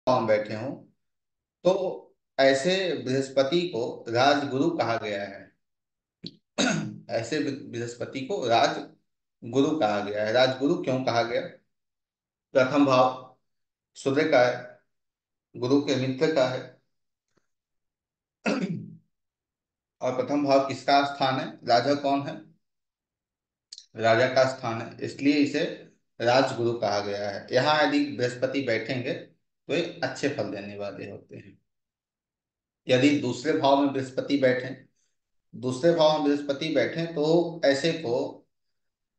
हम बैठे हों तो ऐसे बृहस्पति को राजगुरु कहा गया है। ऐसे बृहस्पति को राजगुरु कहा गया है। राजगुरु क्यों कहा गया? प्रथम भाव सूर्य का है, गुरु के मित्र का है। और प्रथम भाव किसका स्थान है? राजा कौन है? राजा का स्थान है, इसलिए इसे राजगुरु कहा गया है। यहाँ यदि बृहस्पति बैठेंगे तो ये अच्छे फल देने वाले होते हैं। यदि दूसरे भाव में बृहस्पति बैठे, दूसरे भाव में बृहस्पति बैठे तो ऐसे को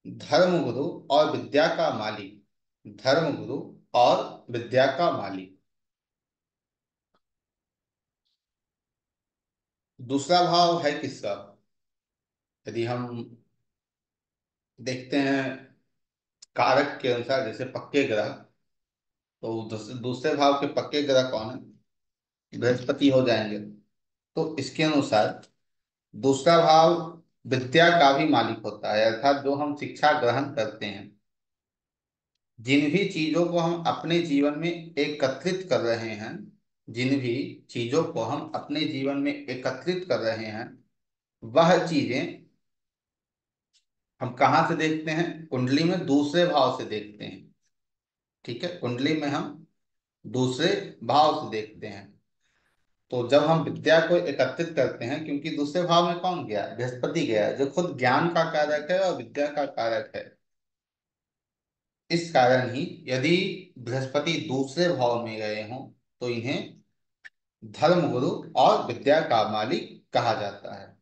धर्मगुरु और विद्या का मालिक, धर्मगुरु और विद्या का मालिक। दूसरा भाव है किसका? यदि हम देखते हैं कारक के अनुसार, जैसे पक्के ग्रह, तो दूसरे भाव के पक्के ग्रह कौन है? बृहस्पति हो जाएंगे। तो इसके अनुसार दूसरा भाव विद्या का भी मालिक होता है, अर्थात जो हम शिक्षा ग्रहण करते हैं, जिन भी चीजों को हम अपने जीवन में एकत्रित कर रहे हैं, जिन भी चीजों को हम अपने जीवन में एकत्रित कर रहे हैं, वह चीजें हम कहाँ से देखते हैं? कुंडली में दूसरे भाव से देखते हैं। ठीक है, कुंडली में हम दूसरे भाव से देखते हैं। तो जब हम विद्या को एकत्रित करते हैं, क्योंकि दूसरे भाव में कौन गया? बृहस्पति गया, जो खुद ज्ञान का कारक है और विद्या का कारक है। इस कारण ही यदि बृहस्पति दूसरे भाव में गए हों तो इन्हें धर्मगुरु और विद्या का मालिक कहा जाता है।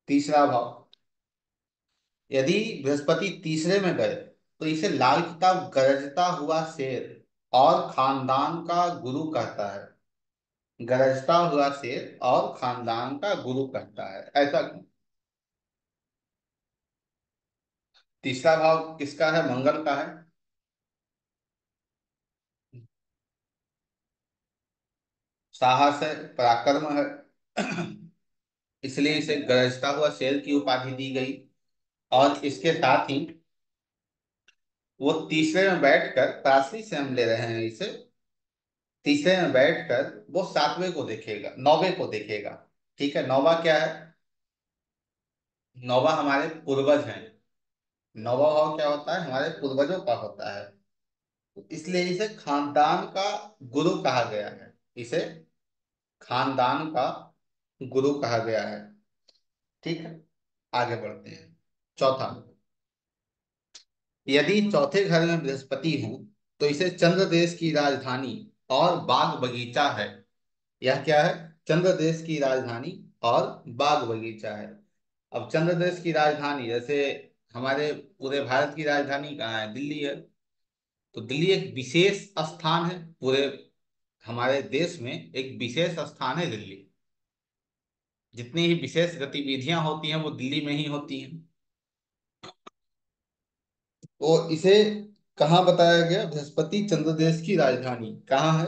तीसरा भाव, यदि बृहस्पति तीसरे में गए तो इसे लाल किताब गरजता हुआ शेर और खानदान का गुरु कहता है। गरजता हुआ शेर और खानदान का गुरु कहता है, ऐसा क्यों? तीसरा भाव किसका है? मंगल का है। साहस है, पराक्रम है। इसलिए इसे गरजता हुआ शेर की उपाधि दी गई। और इसके साथ ही वो तीसरे में बैठकर, प्राथमिक से हम ले रहे हैं इसे, तीसरे में बैठकर वो सातवें को देखेगा, नौवे को देखेगा। ठीक है, नौवा क्या है? नौवा हमारे पूर्वज हैं। नौवा भाव क्या होता है? हमारे पूर्वजों का होता है। तो इसलिए इसे खानदान का गुरु कहा गया है। इसे खानदान का गुरु कहा गया है। ठीक है, आगे बढ़ते हैं। चौथा, यदि चौथे घर में बृहस्पति हो तो इसे चंद्र देश की राजधानी और बाग बगीचा है। यह क्या है? चंद्र देश की राजधानी और बाग बगीचा है। अब चंद्र देश की राजधानी, जैसे हमारे पूरे भारत की राजधानी कहाँ है? दिल्ली है। तो दिल्ली एक विशेष स्थान है, पूरे हमारे देश में एक विशेष स्थान है दिल्ली। जितनी ही विशेष गतिविधियां होती हैं वो दिल्ली में ही होती हैं। तो इसे कहाँ बताया गया? बृहस्पति चंद्र देश की राजधानी कहाँ है?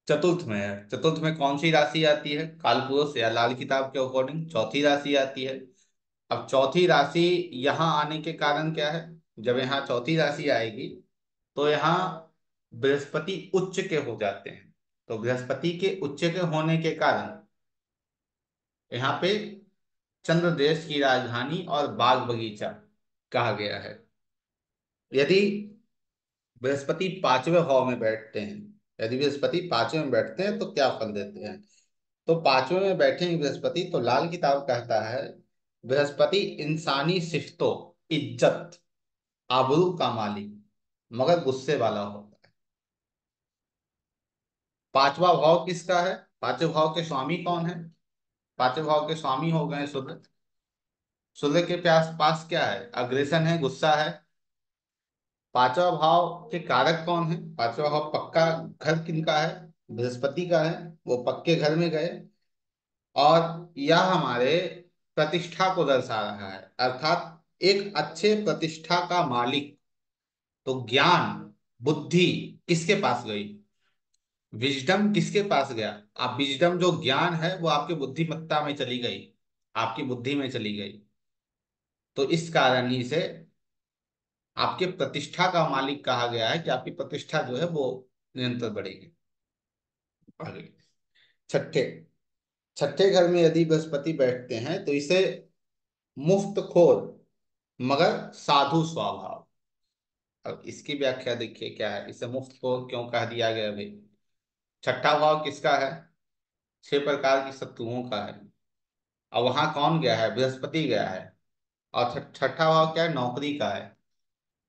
चतुर्थ में है। चतुर्थ में कौन सी राशि आती है? कालपुरुष या लाल किताब के अकॉर्डिंग चौथी राशि आती है। अब चौथी राशि यहाँ आने के कारण क्या है? जब यहाँ चौथी राशि आएगी तो यहाँ बृहस्पति उच्च के हो जाते हैं। तो बृहस्पति के उच्च के होने के कारण यहाँ पे चंद्र देश की राजधानी और बाग बगीचा कहा गया है। यदि बृहस्पति पांचवें भाव में बैठते हैं, यदि बृहस्पति पांचवें में बैठते हैं तो क्या फल देते हैं? तो पांचवें में बैठेंगे बृहस्पति तो लाल किताब कहता है बृहस्पति इंसानी सिफ्तों, इज्जत, आबरू का मालिक, मगर गुस्से वाला होता है। पांचवा भाव किसका है? पांचवें भाव के स्वामी कौन है? पांचवें भाव के स्वामी हो गए सूर्य। सूर्य के पास पास क्या है? अग्रेसन है, गुस्सा है। पांचवा भाव के कारक कौन है? पांचवा भाव पक्का घर किनका है? बृहस्पति का है। वो पक्के घर में गए और यह हमारे प्रतिष्ठा को दर्शा रहा है, अर्थात एक अच्छे प्रतिष्ठा का मालिक। तो ज्ञान, बुद्धि किसके पास गई? विजडम किसके पास गया? आप विजडम जो ज्ञान है वो आपकी बुद्धिमत्ता में चली गई, आपकी बुद्धि में चली गई। तो इस कारण ही से आपके प्रतिष्ठा का मालिक कहा गया है कि आपकी प्रतिष्ठा जो है वो निरंतर बढ़ेगी। आगे, छठे, छठे घर में यदि बृहस्पति बैठते हैं तो इसे मुफ्तखोर मगर साधु स्वभाव। अब इसकी व्याख्या देखिए क्या है, इसे मुफ्तखोर क्यों कह दिया गया भाई। छठा भाव किसका है? 6 प्रकार की शत्रुओं का है। और वहां कौन गया है? बृहस्पति गया है। और छठा भाव क्या है? नौकरी का है।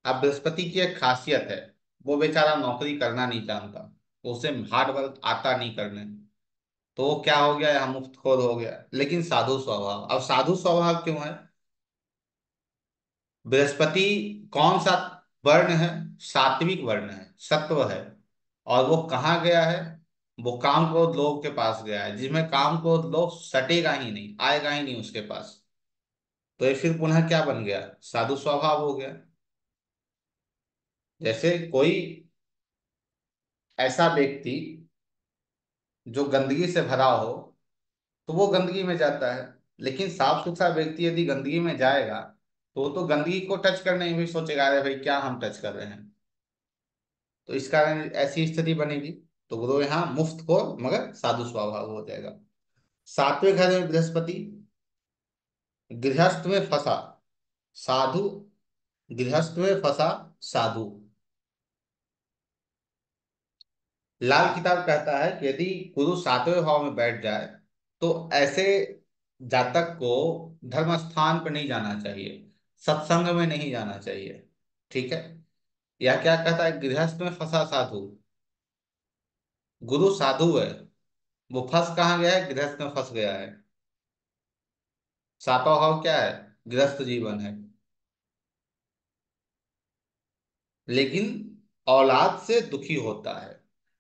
अब बृहस्पति की एक खासियत है, वो बेचारा नौकरी करना नहीं जानता, उसे हार्ड वर्क आता नहीं करने। तो वो क्या हो गया? यहाँ मुफ्तखोर हो गया। लेकिन साधु स्वभाव, अब साधु स्वभाव क्यों है? बृहस्पति कौन सा वर्ण है? सात्विक वर्ण है, सत्व है। और वो कहाँ गया है? वो काम क्रोध लोभ के पास गया है, जिसमें काम क्रोध लोभ सटेगा ही नहीं, आएगा ही नहीं उसके पास। तो ये फिर पुनः क्या बन गया? साधु स्वभाव हो गया। जैसे कोई ऐसा व्यक्ति जो गंदगी से भरा हो, तो वो गंदगी में जाता है। लेकिन साफ सुथरा व्यक्ति यदि गंदगी में जाएगा, तो वो तो गंदगी को टच करने में भी सोचेगा, अरे भाई क्या हम टच कर रहे हैं। तो इस कारण ऐसी स्थिति बनेगी। तो गुरु यहाँ मुफ्त को मगर साधु स्वभाव हो जाएगा। सातवें घर में बृहस्पति गृहस्थ में फंसा साधु, गृहस्थ में फंसा साधु। लाल किताब कहता है कि यदि गुरु सातवें भाव में बैठ जाए तो ऐसे जातक को धर्म स्थान पर नहीं जाना चाहिए, सत्संग में नहीं जाना चाहिए। ठीक है। यह क्या कहता है? गृहस्थ में फंसा साधु। गुरु साधु है, वो फंस कहाँ गया है? गृहस्थ में फंस गया है। सातवां भाव क्या है? गृहस्थ जीवन है। लेकिन औलाद से दुखी होता है।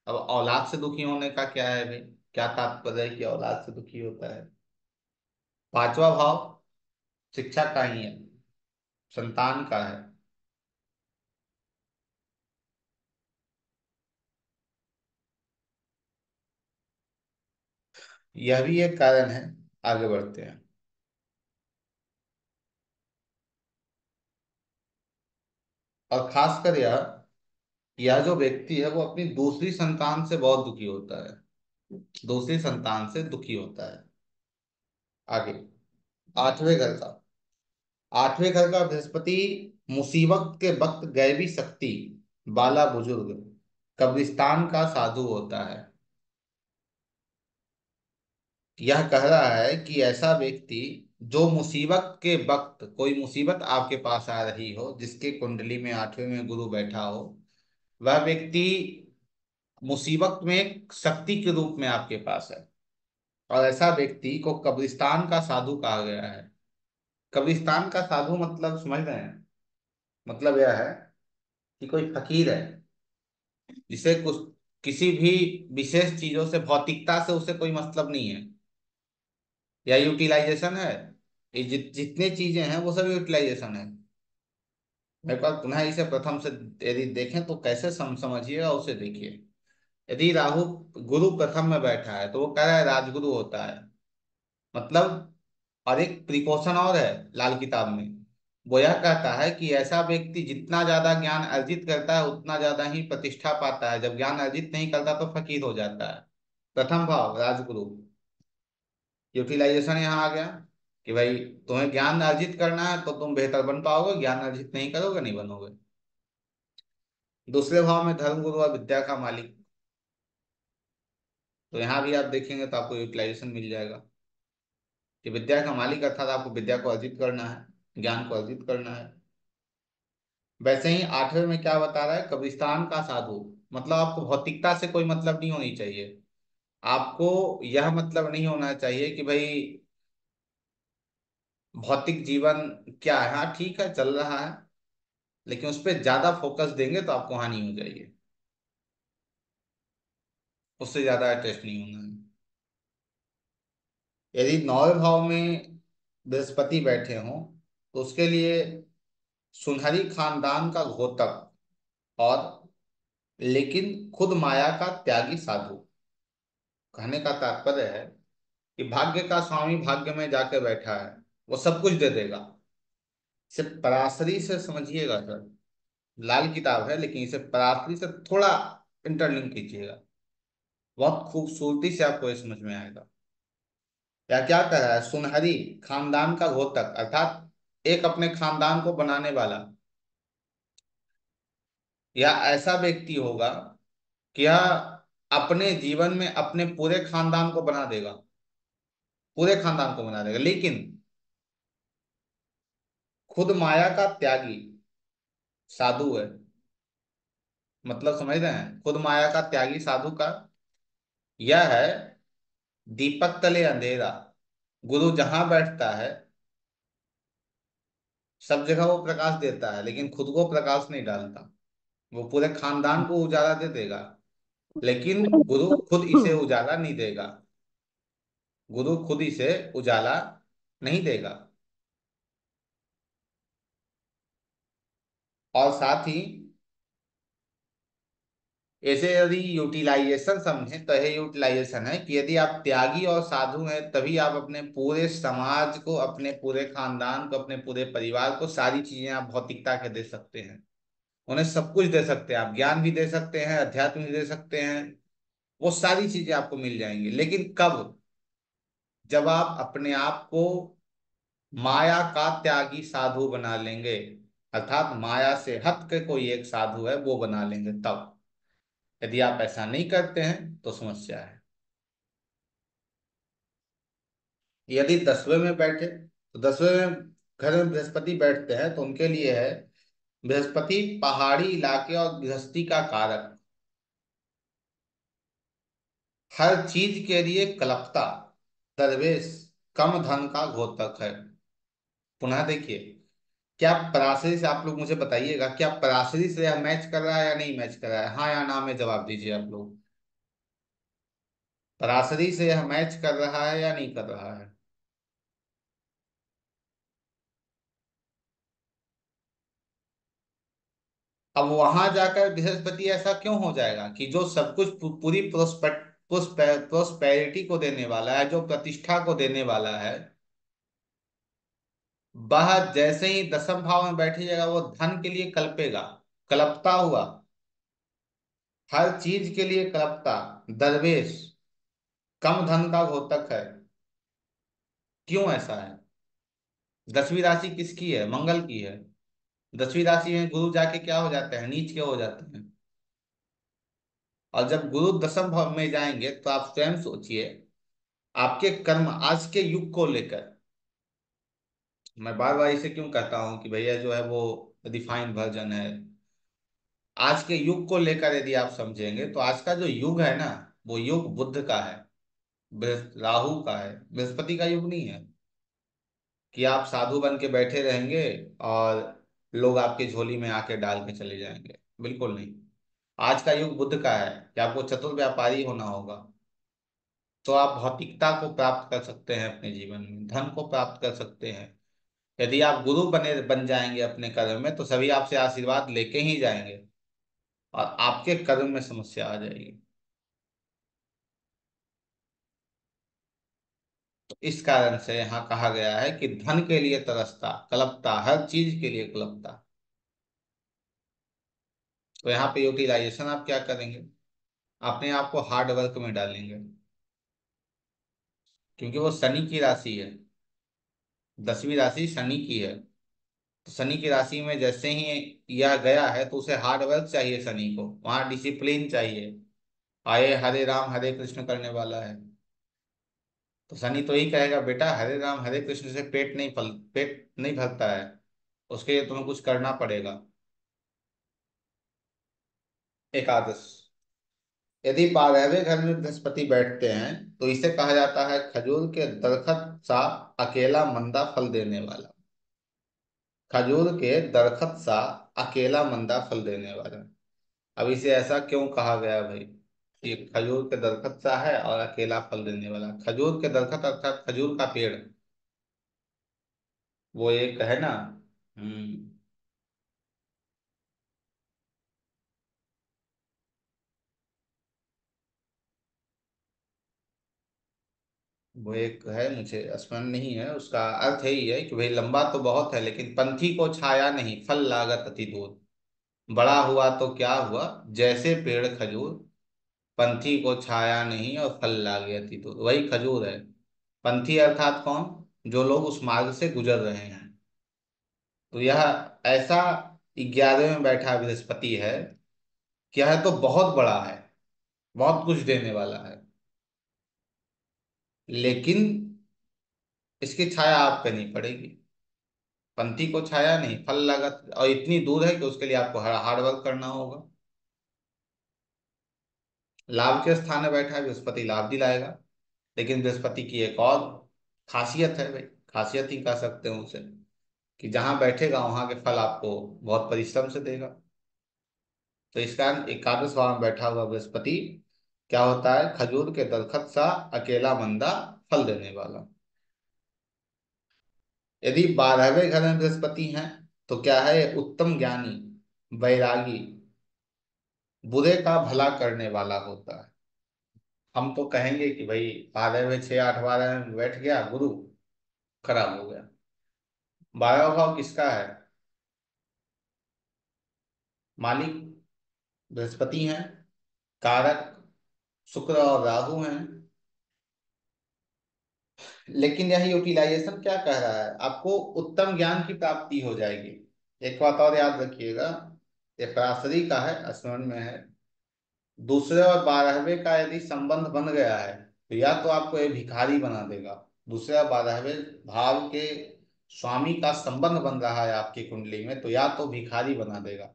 अब औलाद से दुखी होने का क्या है भाई? क्या तात्पर्य है कि औलाद से दुखी होता है? पांचवा भाव शिक्षा का ही है, संतान का है। यह भी एक कारण है। आगे बढ़ते हैं। और खासकर यह जो व्यक्ति है वो अपनी दूसरी संतान से बहुत दुखी होता है, दूसरी संतान से दुखी होता है। आगे, आठवें घर का, आठवें घर का बृहस्पति मुसीबत के वक्त गैबी शक्ति बाला बुजुर्ग कब्रिस्तान का साधु होता है। यह कह रहा है कि ऐसा व्यक्ति जो मुसीबत के वक्त, कोई मुसीबत आपके पास आ रही हो, जिसके कुंडली में आठवें में गुरु बैठा हो, वह व्यक्ति मुसीबत में एक शक्ति के रूप में आपके पास है। और ऐसा व्यक्ति को कब्रिस्तान का साधु कहा गया है। कब्रिस्तान का साधु मतलब समझ रहे हैं? मतलब यह है कि कोई फकीर है जिसे कुछ किसी भी विशेष चीजों से, भौतिकता से उसे कोई मतलब नहीं है, या यूटिलाइजेशन है। ये जितनी चीजें हैं वो सब यूटिलाइजेशन है। मेरे पास पुनः इसे प्रथम से यदि देखें तो कैसे समझिएगा उसे देखिए। यदि राहु गुरु प्रथम में बैठा है तो वो कह रहा है राजगुरु होता है, मतलब। और एक प्रिकॉशन और है लाल किताब में, वो यह कहता है कि ऐसा व्यक्ति जितना ज्यादा ज्ञान अर्जित करता है उतना ज्यादा ही प्रतिष्ठा पाता है, जब ज्ञान अर्जित नहीं करता तो फकीर हो जाता है। प्रथम भाव राजगुरु, यूटिलाइजेशन यहाँ आ गया कि भाई तुम्हें ज्ञान अर्जित करना है तो तुम बेहतर बन पाओगे, ज्ञान अर्जित नहीं करोगे नहीं बनोगे। दूसरे भाव में धर्म गुरु और विद्या का मालिक, तो यहाँ भी आप देखेंगे तो आपको यूटिलाइजेशन मिल जाएगा कि विद्या का मालिक अर्थात आपको विद्या को अर्जित करना है, ज्ञान को अर्जित करना है। वैसे ही आठवें में क्या बता रहा है? कब्रिस्तान का साधु, मतलब आपको भौतिकता से कोई मतलब नहीं होनी चाहिए। आपको यह मतलब नहीं होना चाहिए कि भाई भौतिक जीवन क्या है, हाँ ठीक है चल रहा है, लेकिन उस पर ज्यादा फोकस देंगे तो आपको हानि हो जाएगी। उससे ज्यादा अटैच नहीं होना है। यदि नौवें भाव में बृहस्पति बैठे हों तो उसके लिए सुनहरी खानदान का घोतक, और लेकिन खुद माया का त्यागी साधु। कहने का तात्पर्य है कि भाग्य का स्वामी भाग्य में जाके बैठा है, वो सब कुछ दे देगा। इसे पराशरी से समझिएगा सर, लाल किताब है लेकिन इसे पराशरी से थोड़ा इंटरलिंक कीजिएगा, बहुत खूबसूरती से आपको ये समझ में आएगा। या क्या कह रहा है, सुनहरी खानदान का घोतक, अर्थात एक अपने खानदान को बनाने वाला, या ऐसा व्यक्ति होगा कि यह अपने जीवन में अपने पूरे खानदान को बना देगा, पूरे खानदान को बना देगा, लेकिन खुद माया का त्यागी साधु है। मतलब समझ रहे हैं, खुद माया का त्यागी साधु का यह है, दीपक तले अंधेरा। गुरु जहां बैठता है सब जगह वो प्रकाश देता है, लेकिन खुद को प्रकाश नहीं डालता। वो पूरे खानदान को उजाला दे देगा, लेकिन गुरु खुद इसे उजाला नहीं देगा। गुरु खुद इसे उजाला नहीं देगा। और साथ ही ऐसे यदि यूटिलाइजेशन समझे तो यह यूटिलाइजेशन है कि यदि आप त्यागी और साधु हैं तभी आप अपने पूरे समाज को, अपने पूरे खानदान को, अपने पूरे परिवार को सारी चीजें आप भौतिकता के दे सकते हैं। उन्हें सब कुछ दे सकते हैं, आप ज्ञान भी दे सकते हैं, अध्यात्म भी दे सकते हैं, वो सारी चीजें आपको मिल जाएंगी। लेकिन कब? जब आप अपने आप को माया का त्यागी साधु बना लेंगे, अर्थात माया से हट के कोई एक साधु है वो बना लेंगे तब। यदि आप ऐसा नहीं करते हैं तो समस्या है। यदि 10वें में बैठे तो 10वें में घर में बृहस्पति बैठते हैं तो उनके लिए है, बृहस्पति पहाड़ी इलाके और गृहस्थी का कारक, हर चीज के लिए कल्पता, दरवेश, कम धन का घोतक है। पुनः देखिए, क्या पराशरी से, आप लोग मुझे बताइएगा, क्या पराशरी से यह मैच कर रहा है या नहीं मैच कर रहा है? हाँ या ना में जवाब दीजिए आप लोग। पराशरी से यह मैच कर रहा है या नहीं कर रहा है? अब वहां जाकर बृहस्पति ऐसा क्यों हो जाएगा कि जो सब कुछ पूरी प्रोस्पेरिटी को देने वाला है, जो प्रतिष्ठा को देने वाला है, वह जैसे ही 10वें भाव में बैठिएगा वो धन के लिए कल्पेगा, कल्पता हुआ, हर चीज के लिए कल्पता, दरवेश, कम धन का घोतक है। क्यों ऐसा है? 10वीं राशि किसकी है? मंगल की है। 10वीं राशि में गुरु जाके क्या हो जाते हैं? नीच के हो जाते हैं। और जब गुरु 10वें भाव में जाएंगे तो आप स्वयं सोचिए, आपके कर्म आज के युग को लेकर, मैं बार बार इसे क्यों कहता हूं कि भैया जो है वो रिफाइंड वर्जन है, आज के युग को लेकर यदि आप समझेंगे तो आज का जो युग है ना, वो युग बुद्ध का है, राहु का है, बृहस्पति का युग नहीं है कि आप साधु बन के बैठे रहेंगे और लोग आपकी झोली में आके डाल के चले जाएंगे। बिल्कुल नहीं। आज का युग बुद्ध का है कि आपको चतुर व्यापारी होना होगा, तो आप भौतिकता को प्राप्त कर सकते हैं, अपने जीवन में धन को प्राप्त कर सकते हैं। यदि आप गुरु बन जाएंगे अपने कर्म में तो सभी आपसे आशीर्वाद लेके ही जाएंगे और आपके कर्म में समस्या आ जाएगी। तो इस कारण से यहाँ कहा गया है कि धन के लिए तरसता, कल्पता, हर चीज के लिए कल्पता। तो यहाँ पे यूटिलाइजेशन आप क्या करेंगे? अपने आप को हार्ड वर्क में डालेंगे, क्योंकि वो शनि की राशि है। 10वीं राशि शनि की है, तो शनि की राशि में जैसे ही यह गया है तो उसे हार्ड वर्क चाहिए, शनि को वहां डिसिप्लिन चाहिए। आए हरे राम हरे कृष्ण करने वाला है, तो शनि तो यही कहेगा, बेटा हरे राम हरे कृष्ण से पेट नहीं भरता है, उसके लिए तुम्हें कुछ करना पड़ेगा। एकादश, यदि 12वें घर में बृहस्पति बैठते हैं तो इसे कहा जाता है खजूर के दरखत सा अकेला मंदा फल देने वाला। खजूर के दरखत सा अकेला मंदा फल देने वाला। अब इसे ऐसा क्यों कहा गया भाई? ये खजूर के दरखत सा है और अकेला फल देने वाला। खजूर के दरखत अर्थात खजूर का पेड़, वो एक है ना। हम्म। वो एक है, मुझे स्मरण नहीं है, उसका अर्थ यही है कि भाई लंबा तो बहुत है लेकिन पंथी को छाया नहीं, फल लागत अति दूर। बड़ा हुआ तो क्या हुआ, जैसे पेड़ खजूर, पंथी को छाया नहीं और फल लागे अति दूर। वही खजूर है। पंथी अर्थात कौन, जो लोग उस मार्ग से गुजर रहे हैं। तो यह ऐसा 11वें में बैठा बृहस्पति है कि यह तो बहुत बड़ा है, बहुत कुछ देने वाला है, लेकिन इसकी छाया आप पे नहीं पड़ेगी। पंथी को छाया नहीं, फल लागत, और इतनी दूर है कि उसके लिए आपको हार्ड वर्क करना होगा। लाभ के स्थान में बैठा है बृहस्पति, लाभ दिलाएगा। लेकिन बृहस्पति की एक और खासियत है भाई, खासियत ही कह सकते हैं उसे, कि जहां बैठेगा वहां के फल आपको बहुत परिश्रम से देगा। तो इस कारण एकादश भाव में बैठा हुआ बृहस्पति क्या होता है, खजूर के दरखत सा, अकेला मंदा, फल देने वाला। यदि 12वें घर में बृहस्पति हैं तो क्या है, ये उत्तम ज्ञानी, वैरागी, बुरे का भला करने वाला होता है। हम तो कहेंगे कि भाई 12वें 6 8 12वें में बैठ गया गुरु, खराब हो गया। 12वां भाव किसका है, मालिक बृहस्पति हैं, कारक शुक्र और राहु हैं। लेकिन यह यूटिलाइजेशन क्या कह रहा है, आपको उत्तम ज्ञान की प्राप्ति हो जाएगी। एक बात और याद रखिएगा, ये पराशरी का है, स्मरण में है। दूसरे और 12वें का यदि संबंध बन गया है तो या तो आपको ये भिखारी बना देगा। दूसरे और 12वें भाव के स्वामी का संबंध बन रहा है आपकी कुंडली में, तो या तो भिखारी बना देगा,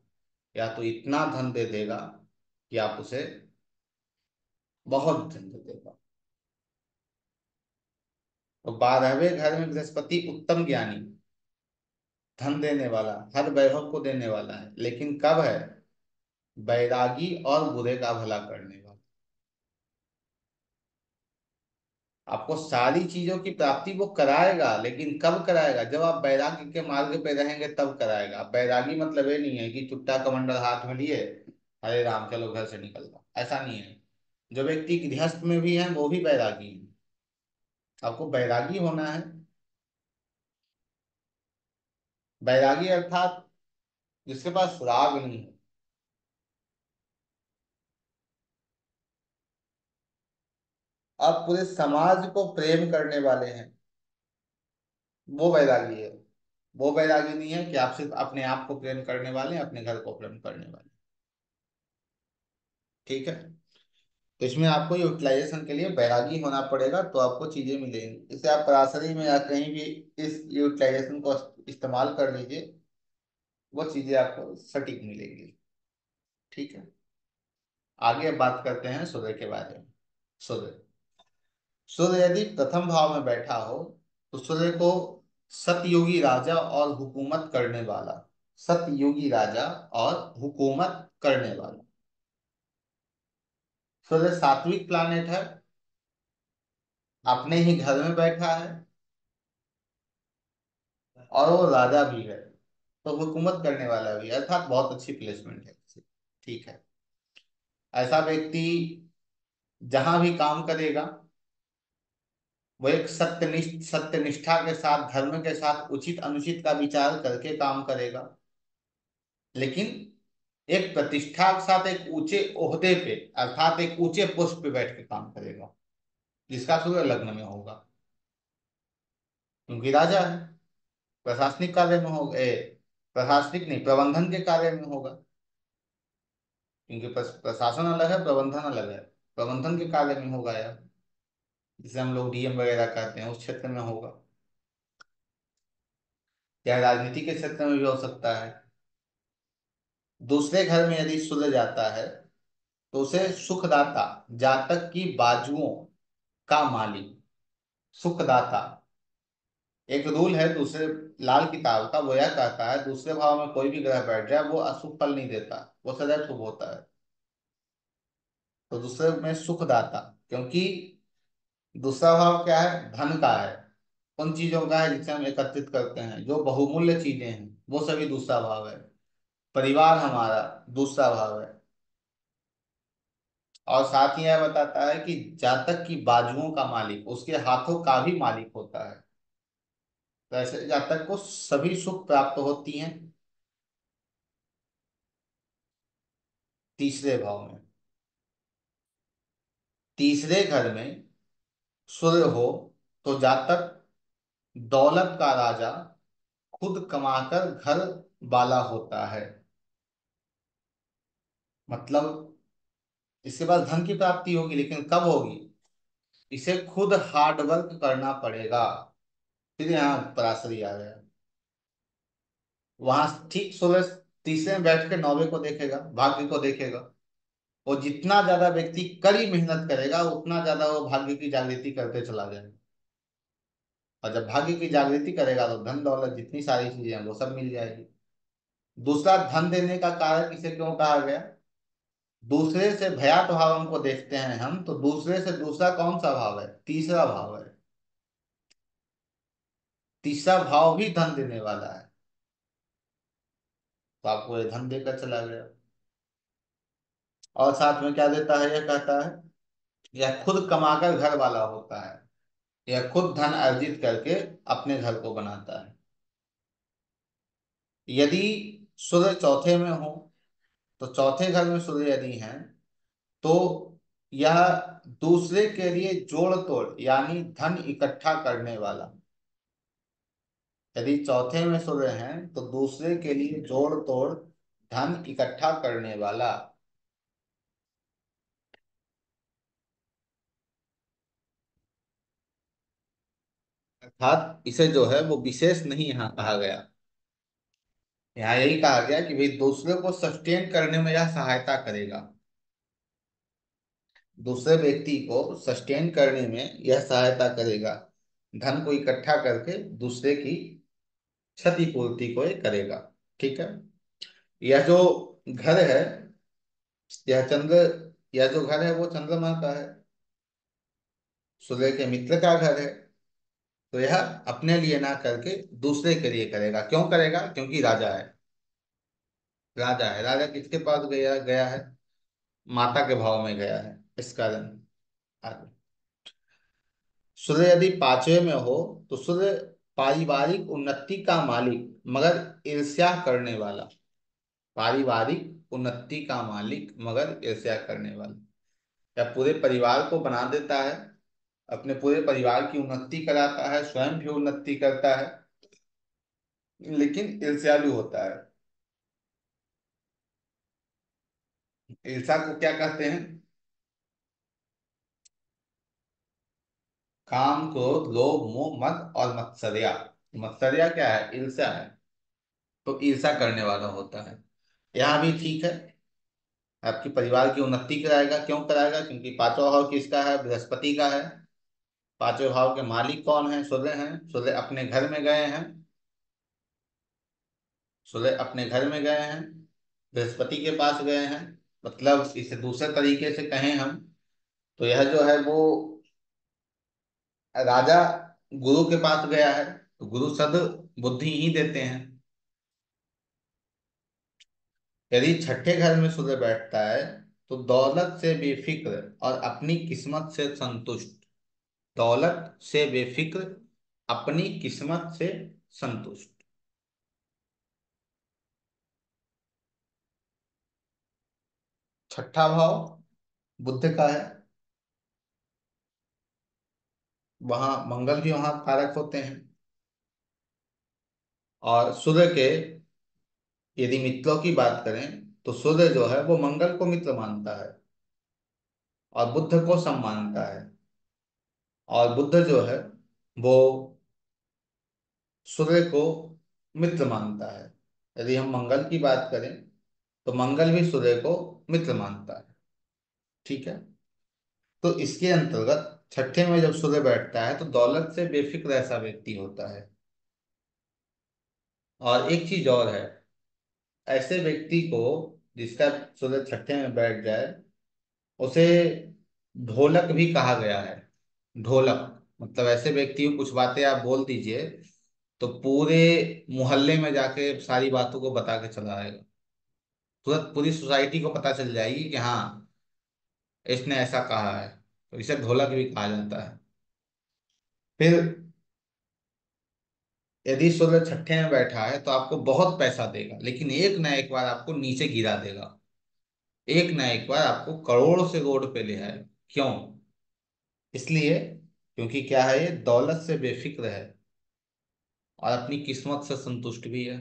या तो इतना धन दे देगा कि आप उसे, बहुत धन दे देगा। तो 12वें घर में बृहस्पति उत्तम ज्ञानी, धन देने वाला, हर वैभव को देने वाला है, लेकिन कब है, बैरागी और बुरे का भला करने वाला। आपको सारी चीजों की प्राप्ति वो कराएगा, लेकिन कब कराएगा, जब आप बैरागी के मार्ग पे रहेंगे तब कराएगा। बैरागी मतलब ये नहीं है कि चुट्टा कमंडल हाथ में लिए, हरे राम चलो घर से निकल जाओ, ऐसा नहीं है। जो व्यक्ति गृहस्थ में भी है वो भी बैरागी है। आपको बैरागी होना है। बैरागी अर्थात जिसके पास राग नहीं है। आप पूरे समाज को प्रेम करने वाले हैं, वो बैरागी है। वो बैरागी नहीं है कि आप सिर्फ अपने आप को प्रेम करने वाले हैं, अपने घर को प्रेम करने वाले। ठीक है। तो इसमें आपको यूटिलाइजेशन के लिए बैरागी होना पड़ेगा, तो आपको चीजें मिलेंगी। इसे आप पराशरी में या कहीं भी इस यूटिलाइजेशन को इस्तेमाल कर लीजिए, वो चीजें आपको सटीक मिलेंगी। ठीक है। आगे अब बात करते हैं सूर्य के बारे में। सूर्य, सूर्य यदि प्रथम भाव में बैठा हो तो सूर्य को सतयुगी राजा और हुकूमत करने वाला, सतयुगी राजा और हुकूमत करने वाला। सूर्य सात्विक प्लानेट है, अपने ही घर में बैठा है, और वो राजा भी है, तो हुकूमत करने वाला भी है, अर्थात बहुत अच्छी प्लेसमेंट है। ठीक है। ऐसा व्यक्ति जहां भी काम करेगा वो एक सत्यनिष्ठ, सत्यनिष्ठा के साथ, धर्म के साथ, उचित अनुचित का विचार करके काम करेगा, लेकिन एक प्रतिष्ठा के साथ एक ऊंचे ओहदे पे, अर्थात एक ऊंचे पोस्ट पे बैठ के काम करेगा, जिसका सूर्य लग्न में होगा, क्योंकि राजा है। प्रशासनिक कार्य में होगा, प्रशासनिक नहीं, प्रबंधन के कार्य में होगा, क्योंकि प्रशासन अलग है, प्रबंधन अलग है। प्रबंधन के कार्य में होगा यार, जिसे हम लोग डीएम वगैरह कहते हैं, उस क्षेत्र में होगा। या राजनीति के क्षेत्र में भी हो सकता है। दूसरे घर में यदि सूर्य जाता है तो उसे सुखदाता, जातक की बाजुओं का मालिक, सुखदाता। एक रूल है दूसरे लाल किताब का, वो यह कहता है दूसरे भाव में कोई भी ग्रह बैठ जाए वो अशुभ फल नहीं देता, वो सदैव शुभ होता है। तो दूसरे में सुखदाता, क्योंकि दूसरा भाव क्या है, धन का है, उन चीजों का है जिसे हम एकत्रित करते हैं, जो बहुमूल्य चीजें हैं, वो सभी दूसरा भाव है। परिवार हमारा दूसरा भाव है। और साथ ही यह बताता है कि जातक की बाजुओं का मालिक उसके हाथों का भी मालिक होता है। तो ऐसे जातक को सभी सुख प्राप्त होती हैं। तीसरे भाव में। तीसरे घर में सूर्य हो तो जातक दौलत का राजा, खुद कमाकर घर वाला होता है। मतलब इसके बाद धन की प्राप्ति होगी, लेकिन कब होगी? इसे खुद हार्ड वर्क करना पड़ेगा। फिर यहाँ पराशरी आ गया। वहां ठीक सूर्य तीसरे में बैठ के नौवे को देखेगा, भाग्य को देखेगा। और जितना ज्यादा व्यक्ति कड़ी मेहनत करेगा उतना ज्यादा वो भाग्य की जागृति करते चला जाएगा। और जब भाग्य की जागृति करेगा तो धन दौलत जितनी सारी चीजें हैं वो सब मिल जाएगी। दूसरा, धन देने का कारक इसे क्यों कहा गया? दूसरे से भयात भाव हमको देखते हैं हम, तो दूसरे से दूसरा कौन सा भाव है? तीसरा भाव है। तीसरा भाव भी धन देने वाला है, तो आपको ये धन देकर चला गया। और साथ में क्या देता है? यह कहता है यह खुद कमाकर घर वाला होता है। यह खुद धन अर्जित करके अपने घर को बनाता है। यदि सूर्य चौथे में हो, तो चौथे घर में सूर्य यदि है, तो यह दूसरे के लिए जोड़ तोड़ यानी धन इकट्ठा करने वाला। यदि चौथे में सूर्य है तो दूसरे के लिए जोड़ तोड़ धन इकट्ठा करने वाला। अर्थात इसे जो है वो विशेष नहीं यहाँ कहा गया। यहाँ यही कहा गया कि भाई दूसरे को सस्टेन करने में यह सहायता करेगा। दूसरे व्यक्ति को सस्टेन करने में यह सहायता करेगा। धन को इकट्ठा करके दूसरे की क्षतिपूर्ति को ये करेगा। ठीक है। यह जो घर है, यह चंद्र, यह जो घर है वो चंद्रमा का है, सूर्य के मित्र का घर है। तो यह अपने लिए ना करके दूसरे के लिए करेगा। क्यों करेगा? क्योंकि राजा है। राजा है, राजा किसके पास गया गया है? माता के भाव में गया है, इस कारण। आगे, सूर्य यदि पांचवे में हो तो सूर्य पारिवारिक उन्नति का मालिक मगर ईर्ष्या करने वाला। पारिवारिक उन्नति का मालिक मगर ईर्ष्या करने वाला, या पूरे परिवार को बना देता है, अपने पूरे परिवार की उन्नति कराता है, स्वयं भी उन्नति करता है, लेकिन ईर्ष्यालु होता है। ईर्ष्या को क्या कहते हैं? काम, क्रोध, लोभ, मोह, मद और मत्सर्या। मत्सर्या क्या है? ईर्ष्या है। तो ईर्ष्या करने वाला होता है। यहाँ भी ठीक है, आपकी परिवार की उन्नति कराएगा। क्यों कराएगा? क्योंकि पांचवा भाव किसका है? बृहस्पति का है। पांचवें भाव के मालिक कौन है? सूर्य हैं। सूर्य अपने घर में गए हैं। सूर्य अपने घर में गए हैं, बृहस्पति के पास गए हैं। मतलब इसे दूसरे तरीके से कहें हम, तो यह जो है वो राजा गुरु के पास गया है, तो गुरु सद बुद्धि ही देते हैं। यदि छठे घर में सूर्य बैठता है तो दौलत से बेफिक्र और अपनी किस्मत से संतुष्ट। दौलत से बेफिक्र, अपनी किस्मत से संतुष्ट। छठा भाव बुद्ध का है, वहां मंगल भी वहां कारक होते हैं। और सूर्य के यदि मित्रों की बात करें तो सूर्य जो है वो मंगल को मित्र मानता है और बुद्ध को सम मानता है। और बुद्ध जो है वो सूर्य को मित्र मानता है। यदि हम मंगल की बात करें तो मंगल भी सूर्य को मित्र मानता है। ठीक है। तो इसके अंतर्गत छठे में जब सूर्य बैठता है तो दौलत से बेफिक्र ऐसा व्यक्ति होता है। और एक चीज और है, ऐसे व्यक्ति को जिसका सूर्य छठे में बैठ जाए उसे ढोलक भी कहा गया है। ढोलक मतलब ऐसे व्यक्ति को कुछ बातें आप बोल दीजिए तो पूरे मोहल्ले में जाके सारी बातों को बता के चला आएगा। तुरंत पूरी सोसाइटी को पता चल जाएगी कि हाँ, इसने ऐसा कहा है। तो इसे ढोलक भी कहा जाता है। फिर यदि सूर्य छठे में बैठा है तो आपको बहुत पैसा देगा, लेकिन एक ना एक बार आपको नीचे गिरा देगा। एक ना एक बार आपको करोड़ से रोड पे ले आए। क्यों? इसलिए क्योंकि क्या है, ये दौलत से बेफिक्र है और अपनी किस्मत से संतुष्ट भी है।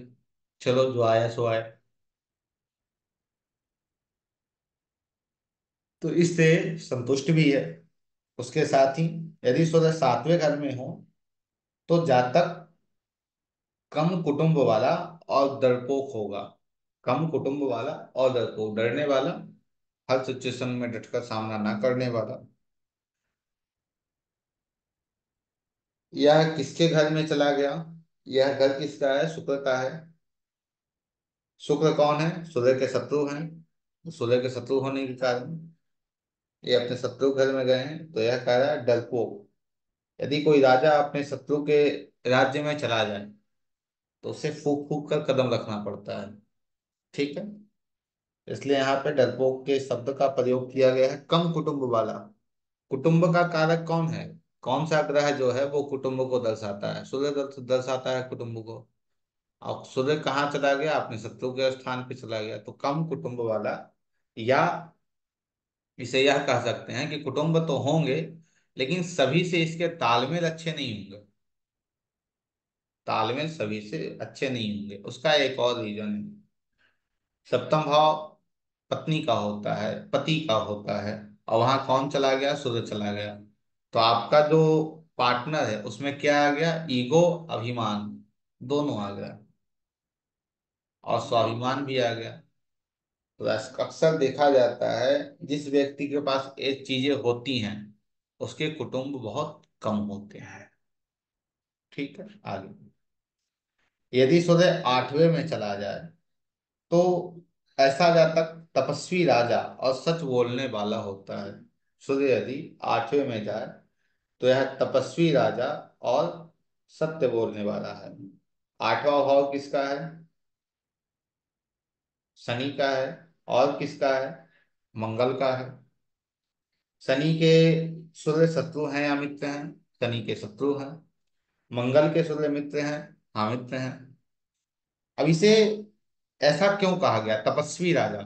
चलो जो आया सो आया। तो इससे संतुष्ट भी है। उसके साथ ही यदि सूर्य सातवें घर में हो तो जातक कम कुटुंब वाला और डरपोक होगा। कम कुटुंब वाला और डरपोक, डरने वाला, हर सिचुएशन में डटकर सामना ना करने वाला। यह किसके घर में चला गया? यह घर किसका है? शुक्र का है। शुक्र कौन है? सूर्य के शत्रु हैं। सूर्य के शत्रु होने के कारण ये अपने शत्रु घर में गए हैं, तो यह कह रहा है डरपोक। यदि कोई राजा अपने शत्रु के राज्य में चला जाए तो उसे फूक फूक कर कदम रखना पड़ता है। ठीक है। इसलिए यहाँ पे डरपोक के शब्द का प्रयोग किया गया है। कम कुटुंब वाला, कुटुंब का कारक कौन है? कौन सा ग्रह जो है वो कुटुंब को दर्शाता है? सूर्य दर्शाता है कुटुंब को। अब सूर्य कहाँ चला गया? अपने शत्रु के स्थान पे चला गया, तो कम कुटुंब वाला। या इसे यह कह सकते हैं कि कुटुंब तो होंगे लेकिन सभी से इसके तालमेल अच्छे नहीं होंगे। तालमेल सभी से अच्छे नहीं होंगे, उसका एक और रीजन है। सप्तम भाव पत्नी का होता है, पति का होता है, और वहां कौन चला गया? सूर्य चला गया। तो आपका जो पार्टनर है उसमें क्या आ गया? ईगो, अभिमान दोनों आ गया, और स्वाभिमान भी आ गया। तो अक्सर देखा जाता है जिस व्यक्ति के पास ये चीजें होती हैं उसके कुटुंब बहुत कम होते हैं। ठीक है, आगे। यदि सूर्य आठवें में चला जाए तो ऐसा जातक तपस्वी राजा और सच बोलने वाला होता है। सूर्य यदि आठवें में जाए तो यह तपस्वी राजा और सत्य बोलने वाला है। आठवां भाव किसका है? शनि का है। और किसका है? मंगल का है। शनि के सूर्य शत्रु हैं या मित्र हैं? शनि के शत्रु हैं। मंगल के सूर्य मित्र हैं? हाँ, मित्र हैं। अब इसे ऐसा क्यों कहा गया तपस्वी राजा?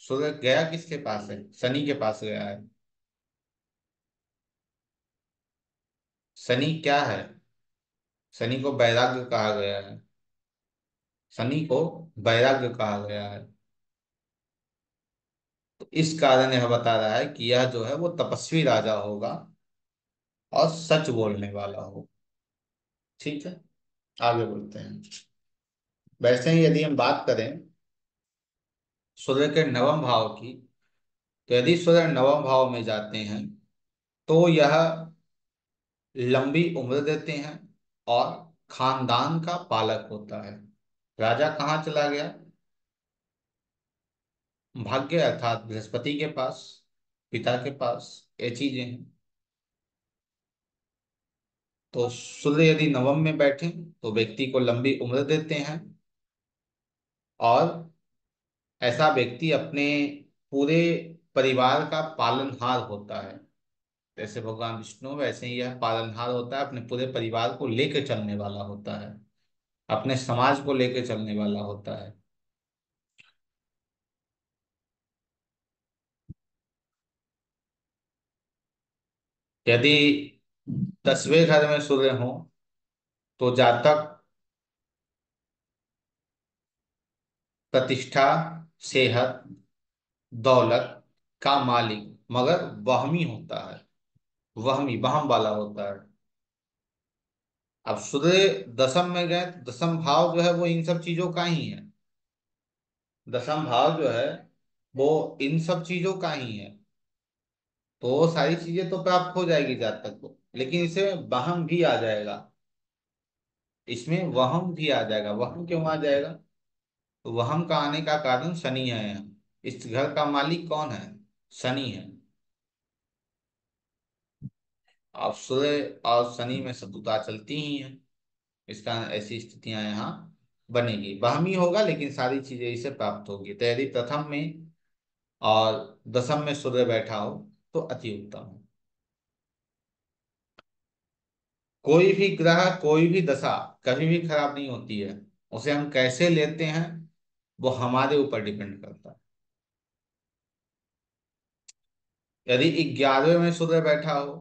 सूर्य गया किसके पास है? शनि के पास गया है। शनि क्या है? शनि को वैराग्य कहा गया है। शनि को वैराग्य कहा गया है। तो इस कारण यह बता रहा है कि यह जो है वो तपस्वी राजा होगा और सच बोलने वाला हो। ठीक है, आगे बोलते हैं। वैसे ही यदि हम बात करें सूर्य के नवम भाव की, तो यदि सूर्य नवम भाव में जाते हैं तो यह लंबी उम्र देते हैं और खानदान का पालक होता है। राजा कहाँ चला गया? भाग्य अर्थात बृहस्पति के पास, पिता के पास, ये चीजें हैं। तो सूर्य यदि नवम में बैठे तो व्यक्ति को लंबी उम्र देते हैं, और ऐसा व्यक्ति अपने पूरे परिवार का पालनहार होता है। जैसे भगवान विष्णु, वैसे ही यह पालनहार होता है, अपने पूरे परिवार को लेकर चलने वाला होता है, अपने समाज को लेकर चलने वाला होता है। यदि 10वें घर में सूर्य हो तो जातक प्रतिष्ठा, सेहत, दौलत का मालिक मगर वहमी होता है। वहमी, वहम वाला होता है। अब सूर्य दसम में गए तो दसम भाव जो है वो इन सब चीजों का ही है। दसम भाव जो है वो इन सब चीजों का ही है। तो वो सारी चीजें तो प्राप्त हो जाएगी जातक को, लेकिन इसे वहम भी आ जाएगा। इसमें वहम भी आ जाएगा। वहम क्यों आ जाएगा? तो वहम का आने का कारण शनि है यहाँ। इस घर का मालिक कौन है? शनि है। अब सूर्य और शनि में शत्रुता चलती ही है, इस कारण ऐसी स्थितियां यहाँ बनेगी। वहमी होगा लेकिन सारी चीजें इसे प्राप्त होगी। तो यदि प्रथम में और दसम में सूर्य बैठा हो तो अति उत्तम है। कोई भी ग्रह, कोई भी दशा कभी भी खराब नहीं होती है। उसे हम कैसे लेते हैं वो हमारे ऊपर डिपेंड करता है। यदि 11वें में सूर्य बैठा हो,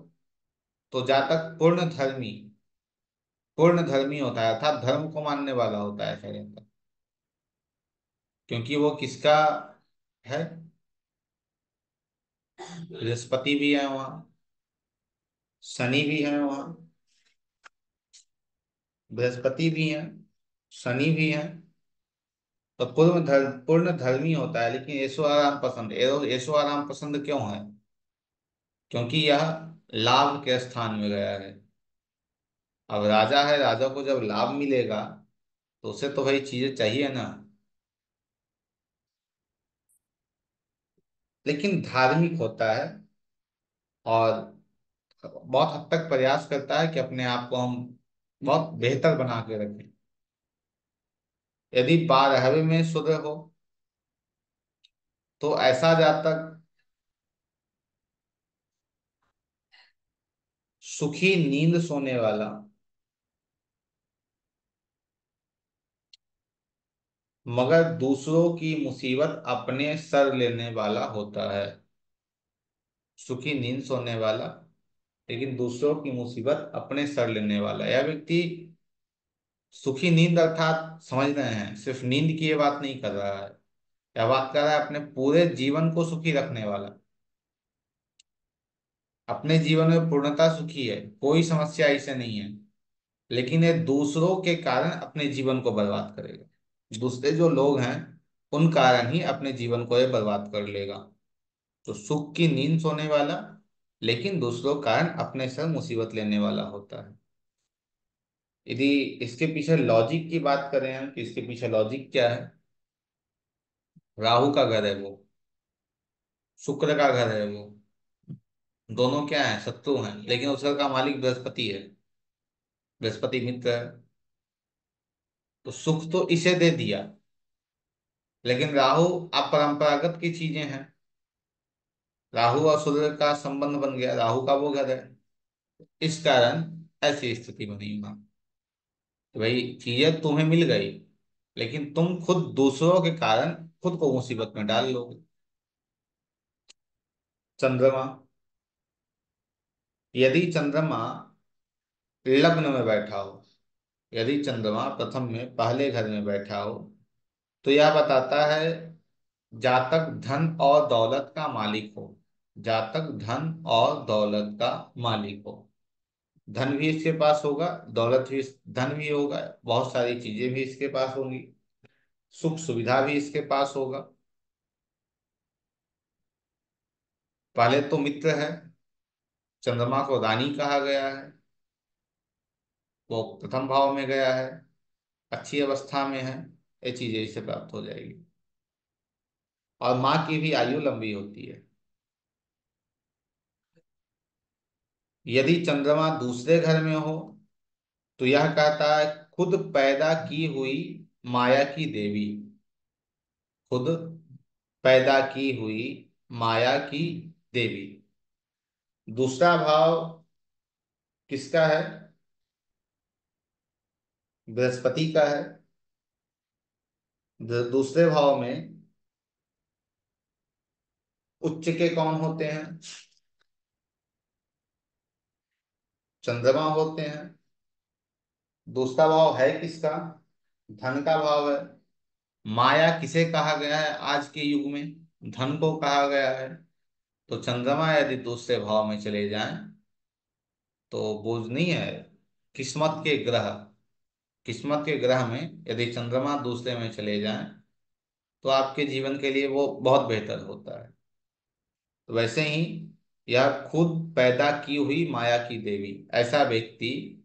तो जातक पूर्ण धर्मी होता है, अर्थात धर्म को मानने वाला होता है ऐसा जातक। क्योंकि वो किसका है? बृहस्पति भी है वहां, शनि भी है वहां, बृहस्पति भी है, शनि भी है। तो पूर्ण धर्मी होता है, लेकिन ऐशो आराम पसंद। ऐशो आराम पसंद क्यों है? क्योंकि यह लाभ के स्थान में गया है। अब राजा है, राजा को जब लाभ मिलेगा तो उसे तो भाई चीजें चाहिए ना। लेकिन धार्मिक होता है, और बहुत हद तक प्रयास करता है कि अपने आप को हम बहुत बेहतर बना के रखें। यदि 12वें में शुद्ध हो, तो ऐसा जातक सुखी नींद सोने वाला, मगर दूसरों की मुसीबत अपने सर लेने वाला होता है। सुखी नींद सोने वाला, लेकिन दूसरों की मुसीबत अपने सर लेने वाला। यह व्यक्ति सुखी नींद अर्थात समझ रहे हैं, सिर्फ नींद की ये बात नहीं कर रहा है। यह बात कर रहा है अपने पूरे जीवन को सुखी रखने वाला। अपने जीवन में पूर्णता सुखी है, कोई समस्या इसे नहीं है, लेकिन ये दूसरों के कारण अपने जीवन को बर्बाद करेगा। दूसरे जो लोग हैं, उन कारण ही अपने जीवन को ये बर्बाद कर लेगा। तो सुख की नींद सोने वाला, लेकिन दूसरों कारण अपने सर मुसीबत लेने वाला होता है। यदि इसके पीछे लॉजिक की बात करें हम कि इसके पीछे लॉजिक क्या है, राहु का घर है वो, शुक्र का घर है वो, दोनों क्या है? शत्रु हैं, लेकिन उस घर का मालिक बृहस्पति है, बृहस्पति मित्र है। तो सुख तो इसे दे दिया, लेकिन राहु अपरंपरागत की चीजें हैं। राहु और सूर्य का संबंध बन गया, राहु का वो घर है। इस कारण ऐसी स्थिति बनी हुआ कि भाई चीजें तुम्हें मिल गई, लेकिन तुम खुद दूसरों के कारण खुद को मुसीबत में डाल लोगे। चंद्रमा, यदि चंद्रमा लग्न में बैठा हो, यदि चंद्रमा प्रथम में पहले घर में बैठा हो, तो यह बताता है जातक धन और दौलत का मालिक हो। जातक धन और दौलत का मालिक हो, धन भी इसके पास होगा, दौलत भी, धन भी होगा, बहुत सारी चीजें भी इसके पास होंगी, सुख सुविधा भी इसके पास होगा। पहले तो मित्र है, चंद्रमा को रानी कहा गया है, वो प्रथम भाव में गया है, अच्छी अवस्था में है, ये चीजें इसे प्राप्त हो जाएगी। और माँ की भी आयु लंबी होती है। यदि चंद्रमा दूसरे घर में हो, तो यह कहता है खुद पैदा की हुई माया की देवी, खुद पैदा की हुई माया की देवी। दूसरा भाव किसका है? बृहस्पति का है। दूसरे भाव में उच्च के कौन होते हैं? चंद्रमा होते हैं। दूसरा भाव है किसका? धन का भाव है। माया किसे कहा गया है आज के युग में? धन को कहा गया है। तो चंद्रमा यदि दूसरे भाव में चले जाएं, तो बोझ नहीं है। किस्मत के ग्रह, किस्मत के ग्रह में यदि चंद्रमा दूसरे में चले जाएं, तो आपके जीवन के लिए वो बहुत बेहतर होता है। तो वैसे ही यह खुद पैदा की हुई माया की देवी, ऐसा व्यक्ति,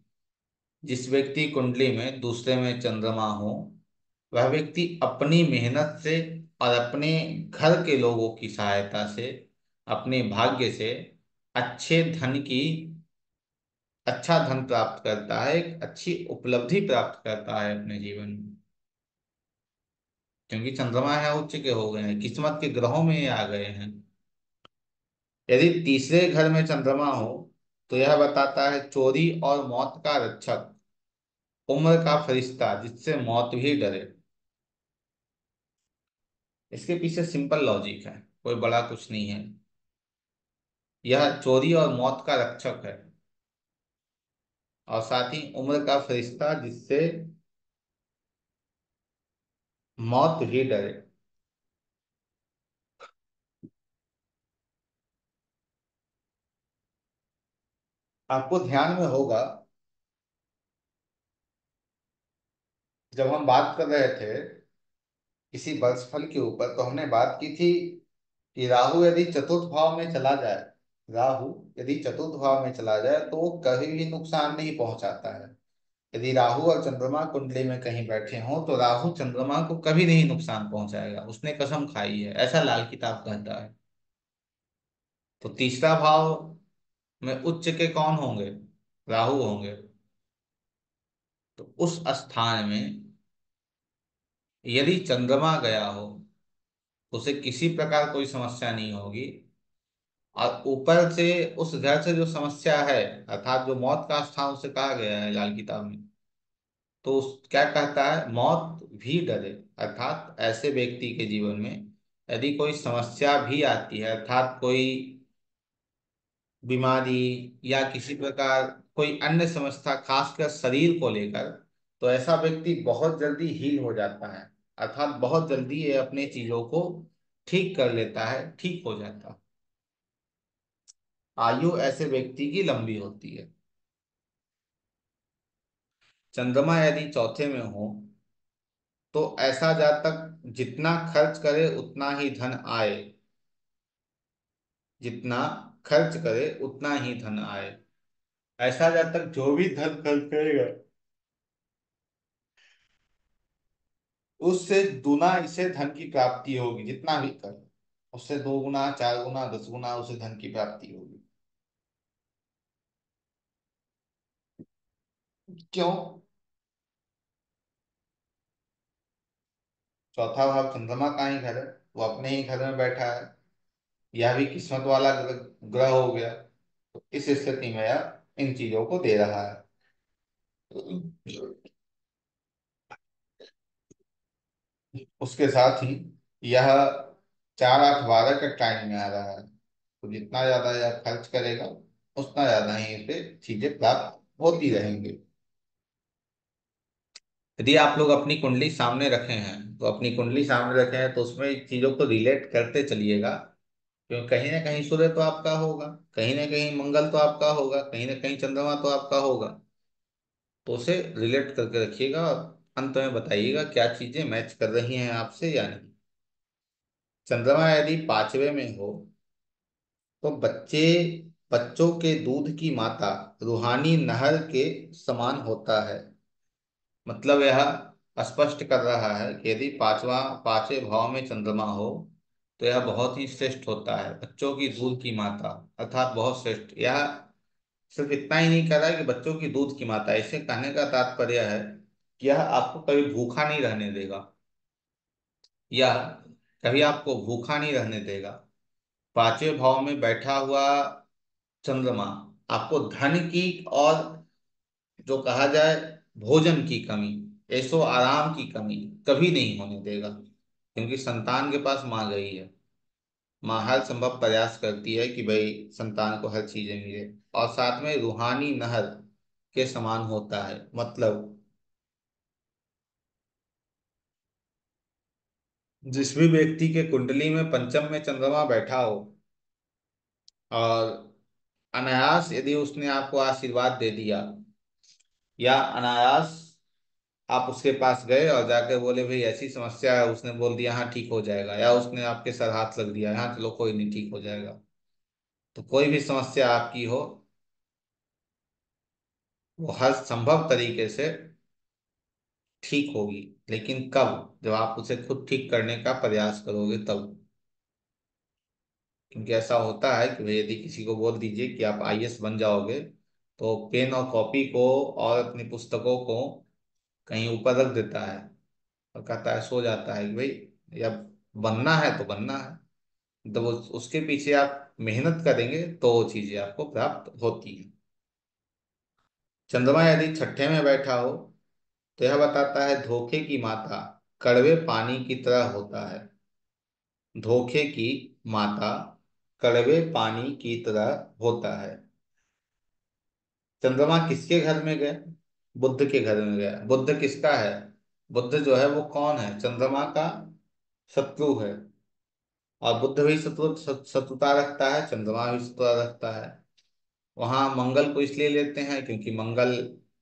जिस व्यक्ति कुंडली में दूसरे में चंद्रमा हो, वह व्यक्ति अपनी मेहनत से और अपने घर के लोगों की सहायता से, अपने भाग्य से अच्छे धन की अच्छा धन प्राप्त करता है, एक अच्छी उपलब्धि प्राप्त करता है अपने जीवन में। क्योंकि चंद्रमा है उच्च के हो गए हैं, किस्मत के ग्रहों में ये आ गए हैं। यदि तीसरे घर में चंद्रमा हो, तो यह बताता है चोरी और मौत का रक्षक, उम्र का फरिश्ता जिससे मौत भी डरे। इसके पीछे सिंपल लॉजिक है, कोई बड़ा कुछ नहीं है। यह चोरी और मौत का रक्षक है, और साथ ही उम्र का फरिश्ता जिससे मौत भी डरे। आपको ध्यान में होगा, जब हम बात कर रहे थे किसी वर्षफल के ऊपर, तो हमने बात की थी कि राहु यदि चतुर्थ भाव में चला जाए, राहु यदि चतुर्थ भाव में चला जाए तो वो कभी भी नुकसान नहीं पहुंचाता है। यदि राहु और चंद्रमा कुंडली में कहीं बैठे हों तो राहु चंद्रमा को कभी नहीं नुकसान पहुंचाएगा, उसने कसम खाई है, ऐसा लाल किताब कहता है। तो तीसरा भाव में उच्च के कौन होंगे? राहु होंगे। तो उस स्थान में यदि चंद्रमा गया हो तो उसे किसी प्रकार कोई समस्या नहीं होगी। और ऊपर से उस घर से जो समस्या है, अर्थात जो मौत का स्थान उसे कहा गया है लाल किताब में, तो क्या कहता है? मौत भी डरे। अर्थात ऐसे व्यक्ति के जीवन में यदि कोई समस्या भी आती है, अर्थात कोई बीमारी या किसी प्रकार कोई अन्य समस्या खासकर शरीर को लेकर, तो ऐसा व्यक्ति बहुत जल्दी हील हो जाता है, अर्थात बहुत जल्दी ये अपने चीजों को ठीक कर लेता है, ठीक हो जाता है। आयु ऐसे व्यक्ति की लंबी होती है। चंद्रमा यदि चौथे में हो तो ऐसा जातक जितना खर्च करे उतना ही धन आए, जितना खर्च करे उतना ही धन आए। ऐसा जातक जो भी धन खर्च करेगा उससे दुना इसे धन की प्राप्ति होगी, जितना भी कर, उससे 2 गुना, 4 गुना, 10 गुना उसे धन की प्राप्ति होगी। क्यों? चौथा भाव चंद्रमा का ही घर है, वो अपने ही घर में बैठा है। यह भी किस्मत वाला ग्रह हो गया। तो इस स्थिति में यह इन चीजों को दे रहा है। उसके साथ ही यह 4, 8, 12 का टाइम में आ रहा है, तो जितना ज्यादा यह खर्च करेगा उतना ज्यादा ही इसे चीजें प्राप्त होती रहेंगी। यदि आप लोग अपनी कुंडली सामने रखे हैं, तो अपनी कुंडली सामने रखे हैं तो उसमें चीजों को रिलेट करते चलिएगा। क्योंकि कहीं ना कहीं सूर्य तो आपका होगा, कहीं ना कहीं मंगल तो आपका होगा, कहीं ना कहीं चंद्रमा तो आपका होगा। तो उसे रिलेट करके रखिएगा और अंत में बताइएगा क्या चीजें मैच कर रही हैं आपसे या नहीं। चंद्रमा यदि 5वें में हो तो बच्चों के दूध की माता रूहानी नहर के समान होता है। मतलब यह स्पष्ट कर रहा है कि यदि 5वें भाव में चंद्रमा हो तो यह बहुत ही श्रेष्ठ होता है, बच्चों की दूध की माता, अर्थात बहुत श्रेष्ठ। यह सिर्फ इतना ही नहीं कह रहा है कि बच्चों की दूध की माता, इसे कहने का तात्पर्य है कि यह आपको कभी भूखा नहीं रहने देगा, यह कभी आपको भूखा नहीं रहने देगा। 5वें भाव में बैठा हुआ चंद्रमा आपको धन की और जो कहा जाए भोजन की कमी, ऐशो आराम की कमी कभी नहीं होने देगा। क्योंकि संतान के पास माँ गई है, माँ हर संभव प्रयास करती है कि भाई संतान को हर चीजें मिले। और साथ में रूहानी नहर के समान होता है, मतलब जिस भी व्यक्ति के कुंडली में पंचम में चंद्रमा बैठा हो और अनायास यदि उसने आपको आशीर्वाद दे दिया, या अनायास आप उसके पास गए और जाकर बोले भाई ऐसी समस्या है, उसने बोल दिया हाँ ठीक हो जाएगा, या उसने आपके सर हाथ लग दिया हाँ चलो कोई नहीं ठीक हो जाएगा, तो कोई भी समस्या आपकी हो वो हर संभव तरीके से ठीक होगी। लेकिन कब? जब आप उसे खुद ठीक करने का प्रयास करोगे तब। क्योंकि ऐसा होता है कि भाई यदि किसी को बोल दीजिए कि आप आईएएस बन जाओगे, तो पेन और कॉपी को और अपनी पुस्तकों को कहीं ऊपर रख देता है और कहता है, सो जाता है कि भाई अब बनना है तो बनना है। तो उसके पीछे आप मेहनत करेंगे तो वो चीजें आपको प्राप्त होती हैं। चंद्रमा यदि छठे में बैठा हो तो यह बताता है धोखे की मात्रा कड़वे पानी की तरह होता है। धोखे की माता कड़वे पानी की तरह होता है। चंद्रमा किसके घर में गया? बुध के घर में गया। बुध किसका है? बुध जो है वो कौन है? चंद्रमा का शत्रु है। और बुध भी शत्रुता रखता है, चंद्रमा भी शत्रुता रखता है। वहां मंगल को इसलिए लेते हैं क्योंकि मंगल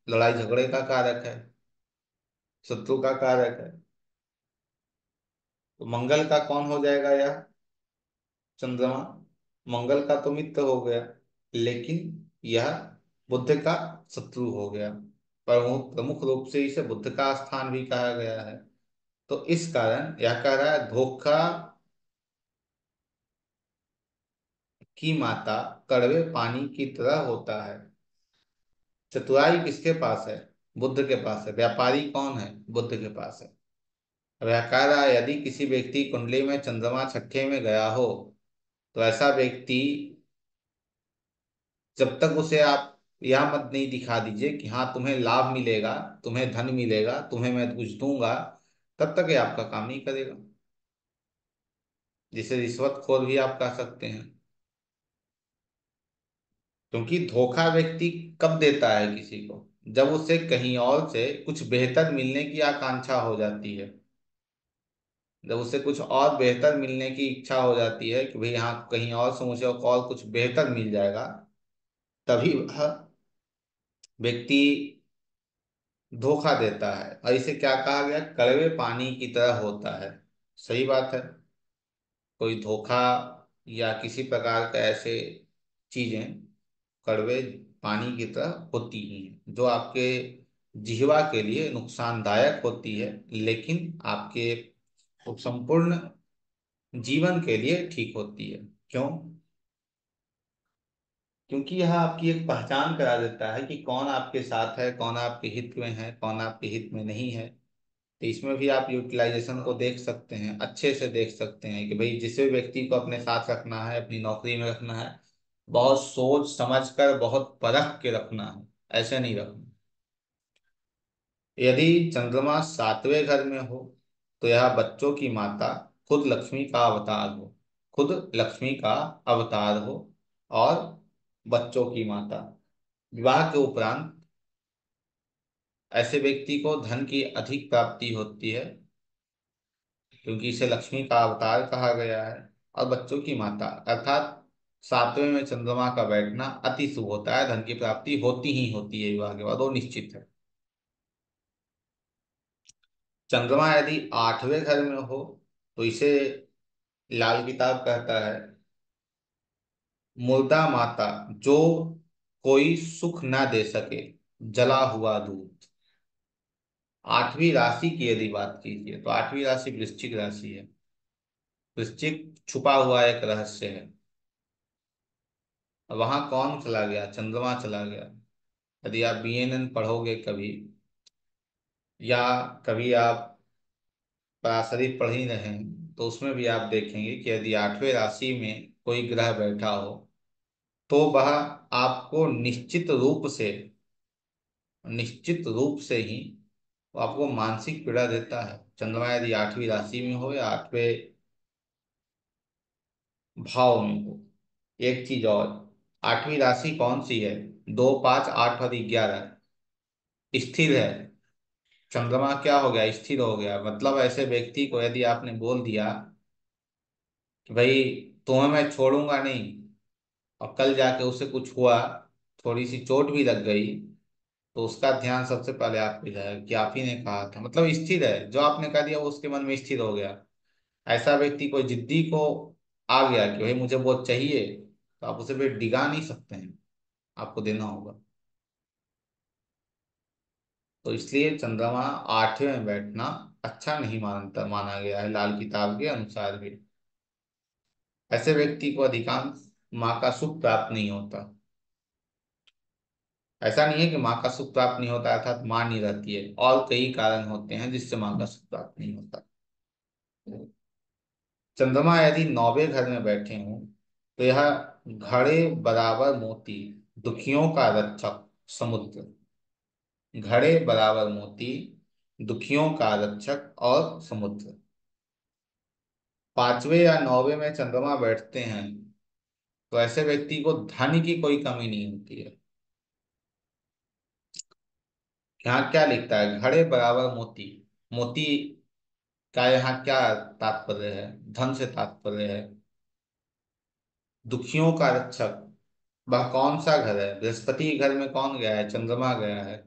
लड़ाई झगड़े का कारक है, शत्रु का कारक है। तो मंगल का कौन हो जाएगा यह? चंद्रमा। मंगल का तो मित्र हो गया, लेकिन यह बुध का शत्रु हो गया। प्रमुख प्रमुख रूप से इसे बुध का स्थान भी कहा गया है। तो इस कारण यह कह रहा है धोखा की माता कड़वे पानी की तरह होता है। चतुराई किसके पास है? बुध के पास है। व्यापारी कौन है? बुध के पास है। अब यह कह रहा है यदि किसी व्यक्ति कुंडली में चंद्रमा छठे में गया हो, तो ऐसा व्यक्ति, जब तक उसे आप यह मत नहीं दिखा दीजिए कि हाँ तुम्हें लाभ मिलेगा, तुम्हें धन मिलेगा, तुम्हें मैं कुछ दूंगा, तब तक ये आपका काम नहीं करेगा। जिसे रिश्वतखोर भी आप कह सकते हैं। क्योंकि धोखा व्यक्ति कब देता है किसी को? जब उसे कहीं और से कुछ बेहतर मिलने की आकांक्षा हो जाती है। जब उसे कुछ और बेहतर मिलने की इच्छा हो जाती है कि भाई हाँ कहीं और से मुझे और कुछ बेहतर मिल जाएगा, तभी वह व्यक्ति धोखा देता है। और इसे क्या कहा गया? कड़वे पानी की तरह होता है। सही बात है। कोई धोखा या किसी प्रकार का ऐसे चीजें कड़वे पानी की तरह होती ही हैं, जो आपके जिह्वा के लिए नुकसानदायक होती है, लेकिन आपके संपूर्ण जीवन के लिए ठीक होती है। क्यों? क्योंकि यह आपकी एक पहचान करा देता है कि कौन आपके साथ है, कौन आपके हित में है, कौन आपके हित में नहीं है। तो इसमें भी आप यूटिलाइजेशन को देख सकते हैं, अच्छे से देख सकते हैं कि भाई जिस भी व्यक्ति को अपने साथ रखना है, अपनी नौकरी में रखना है, बहुत सोच समझ कर, बहुत परख के रखना है। ऐसे नहीं रखना। यदि चंद्रमा सातवें घर में हो, तो यह बच्चों की माता खुद लक्ष्मी का अवतार हो। खुद लक्ष्मी का अवतार हो और बच्चों की माता। विवाह के उपरांत ऐसे व्यक्ति को धन की अधिक प्राप्ति होती है, क्योंकि इसे लक्ष्मी का अवतार कहा गया है। और बच्चों की माता अर्थात सातवें में चंद्रमा का बैठना अति शुभ होता है। धन की प्राप्ति होती ही होती है विवाह के बाद, वो निश्चित है। चंद्रमा यदि आठवें घर में हो, तो इसे लाल किताब कहता है मुर्दा माता, जो कोई सुख न दे सके, जला हुआ दूध। आठवीं राशि की यदि बात कीजिए, तो आठवीं राशि वृश्चिक राशि है। वृश्चिक छुपा हुआ एक रहस्य है। वहां कौन चला गया? चंद्रमा चला गया। यदि आप बीएनएन पढ़ोगे कभी, या कभी आप पराशरी पढ़ ही रहे हैं, तो उसमें भी आप देखेंगे कि यदि आठवें राशि में कोई ग्रह बैठा हो, तो वह आपको निश्चित रूप से ही वो आपको मानसिक पीड़ा देता है। चंद्रमा यदि आठवीं राशि में हो या आठवें भाव में हो। एक चीज और, आठवीं राशि कौन सी है? 2 5 8 और 11 स्थिर है। चंद्रमा क्या हो गया? स्थिर हो गया। मतलब ऐसे व्यक्ति को यदि आपने बोल दिया कि भाई तुम्हें मैं छोड़ूंगा नहीं, और कल जाके उसे कुछ हुआ, थोड़ी सी चोट भी लग गई, तो उसका ध्यान सबसे पहले आप पे जाएगा कि आप ही ने कहा था। मतलब स्थिर है, जो आपने कह दिया वो उसके मन में स्थिर हो गया। ऐसा व्यक्ति कोई जिद्दी को आ गया कि भाई मुझे बहुत चाहिए, तो आप उसे फिर डिगा नहीं सकते हैं, आपको देना होगा। तो इसलिए चंद्रमा आठवें में बैठना अच्छा नहीं माना गया है लाल किताब के अनुसार भी। ऐसे व्यक्ति को अधिकांश माँ का सुख प्राप्त नहीं होता। ऐसा नहीं है कि माँ का सुख प्राप्त नहीं होता अर्थात माँ नहीं रहती है, और कई कारण होते हैं जिससे माँ का सुख प्राप्त नहीं होता। चंद्रमा यदि नौवें घर में बैठे हों, तो यह घड़े बराबर मोती, दुखियों का रक्षक, समुद्र। घड़े बराबर मोती, दुखियों का रक्षक और समुद्र। पांचवें या नौवें में चंद्रमा बैठते हैं तो ऐसे व्यक्ति को धन की कोई कमी नहीं होती है। यहाँ क्या लिखता है, घड़े बराबर मोती। मोती का यहाँ क्या तात्पर्य है? धन से तात्पर्य है। दुखियों का रक्षक, वह कौन सा घर है? बृहस्पति के घर में कौन गया है? चंद्रमा गया है।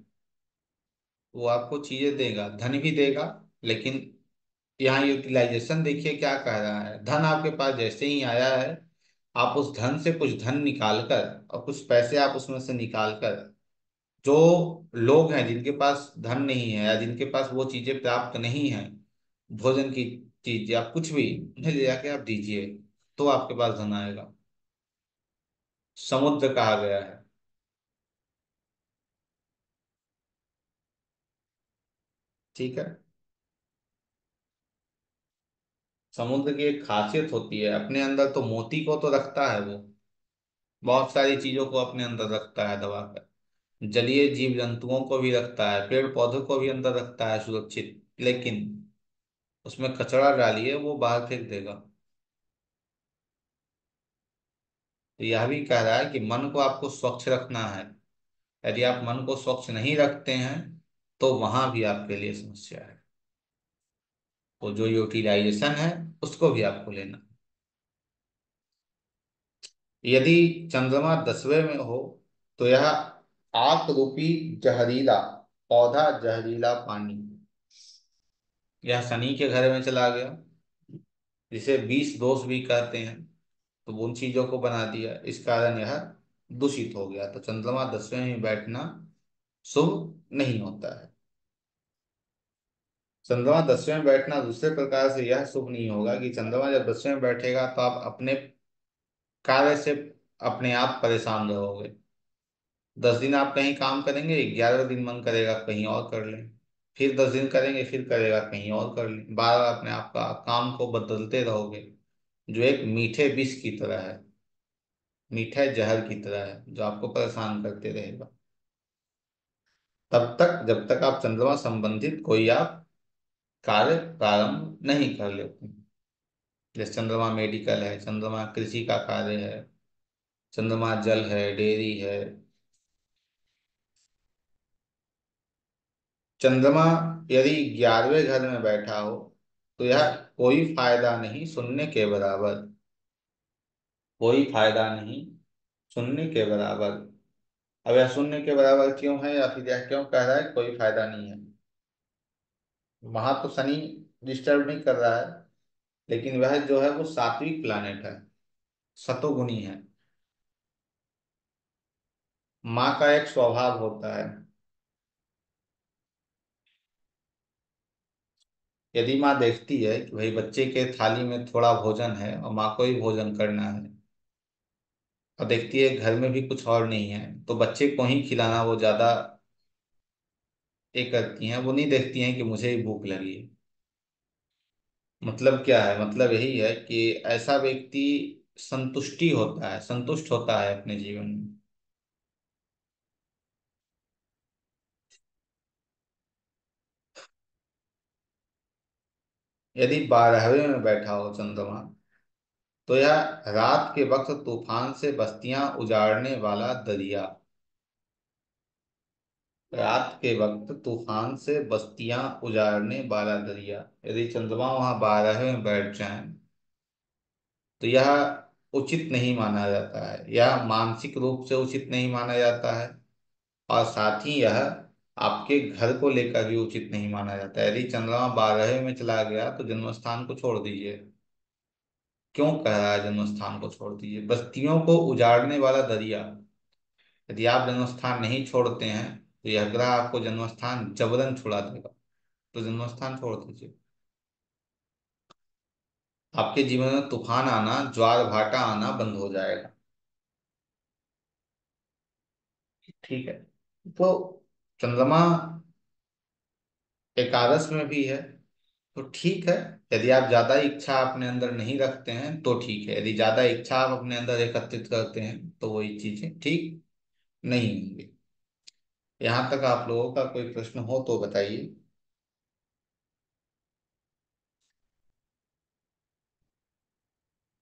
वो आपको चीजें देगा, धन भी देगा, लेकिन यहाँ यूटिलाइजेशन देखिए क्या कह रहा है। धन आपके पास जैसे ही आया है, आप उस धन से कुछ धन निकाल कर और कुछ पैसे आप उसमें से निकाल कर, जो लोग हैं जिनके पास धन नहीं है या जिनके पास वो चीजें प्राप्त नहीं है, भोजन की चीज या कुछ भी, उन्हें ले जाके आप दीजिए, तो आपके पास धन आएगा। समुद्र कहा गया है। ठीक है। समुद्र की एक खासियत होती है, अपने अंदर तो मोती को तो रखता है वो, बहुत सारी चीजों को अपने अंदर रखता है दबा कर। जलीय जीव जंतुओं को भी रखता है, पेड़ पौधों को भी अंदर रखता है सुरक्षित, लेकिन उसमें कचरा डालिए वो बाहर फेंक देगा। तो यह भी कह रहा है कि मन को आपको स्वच्छ रखना है। यदि आप मन को स्वच्छ नहीं रखते हैं तो वहां भी आपके लिए समस्या है। तो जो यूटिलाइजेशन है उसको भी आपको लेना। यदि चंद्रमा 10वें में हो तो यह आग रूपी जहरीला पौधा, जहरीला पानी, यह शनि के घर में चला गया, जिसे 20 दोष भी कहते हैं। तो उन चीजों को बना दिया, इस कारण यह दूषित हो गया। तो चंद्रमा 10वें में बैठना शुभ नहीं होता है। चंद्रमा 10वें में बैठना दूसरे प्रकार से यह शुभ नहीं होगा कि चंद्रमा जब 10वें में बैठेगा तो आप अपने कार्य से अपने आप परेशान रहोगे। 10 दिन आप कहीं काम करेंगे, 11वें दिन मन करेगा कहीं और कर लें, फिर 10 दिन करेंगे, फिर करेगा कहीं और कर लें, बार बार अपने आप का काम को बदलते रहोगे, जो एक मीठे विष की तरह है, मीठे जहर की तरह है, जो आपको परेशान करते रहेगा। तब तक जब तक आप चंद्रमा संबंधित कोई आप कार्य प्रारंभ नहीं कर लेते। जैसे चंद्रमा मेडिकल है, चंद्रमा कृषि का कार्य है, चंद्रमा जल है, डेयरी है। चंद्रमा यदि 11वें घर में बैठा हो तो यह कोई फायदा नहीं सुनने के बराबर, कोई फायदा नहीं सुनने के बराबर। अब यह सुनने के बराबर क्यों है, या फिर यह क्यों कह रहा है कोई फायदा नहीं है? वहां तो शनि डिस्टर्ब नहीं कर रहा है, लेकिन वह जो है वो सात्विक प्लानेट है, सतोगुणी है। माँ का एक स्वभाव होता है, यदि माँ देखती है कि भाई बच्चे के थाली में थोड़ा भोजन है और माँ को ही भोजन करना है, और देखती है घर में भी कुछ और नहीं है, तो बच्चे को ही खिलाना वो ज्यादा ये करती हैं। वो नहीं देखती हैं कि मुझे ही भूख लगी है। मतलब क्या है? मतलब यही है कि ऐसा व्यक्ति संतुष्टि होता है, संतुष्ट होता है अपने जीवन में। यदि 12वें में बैठा हो चंद्रमा तो यह रात के वक्त तूफान से बस्तियां उजाड़ने वाला दरिया, रात के वक्त तूफान से बस्तियां उजाड़ने वाला दरिया, यदि चंद्रमा वहां 12वें में बैठ जाए तो यह उचित नहीं माना जाता है, यह मानसिक रूप से उचित नहीं माना जाता है, और साथ ही यह आपके घर को लेकर भी उचित नहीं माना जाता है। यदि चंद्रमा 12वें में चला गया तो जन्म स्थान को छोड़ दीजिए। क्यों कह रहा है जन्म स्थान को छोड़ दीजिए? बस्तियों को उजाड़ने वाला दरिया, यदि आप जन्म स्थान नहीं छोड़ते हैं तो यह ग्रह आपको जन्म स्थान जबरन छुड़ा देगा। तो जन्म स्थान छोड़ दीजिए। आपके जीवन में तूफान आना, ज्वार भाटा आना बंद हो जाएगा। ठीक है। तो चंद्रमा एकादश में भी है, तो ठीक है। यदि आप ज्यादा इच्छा अपने अंदर नहीं रखते हैं तो ठीक है, यदि ज्यादा इच्छा आप अपने अंदर एकत्रित करते हैं तो वही चीजें ठीक नहीं होंगी। यहाँ तक आप लोगों का कोई प्रश्न हो तो बताइए।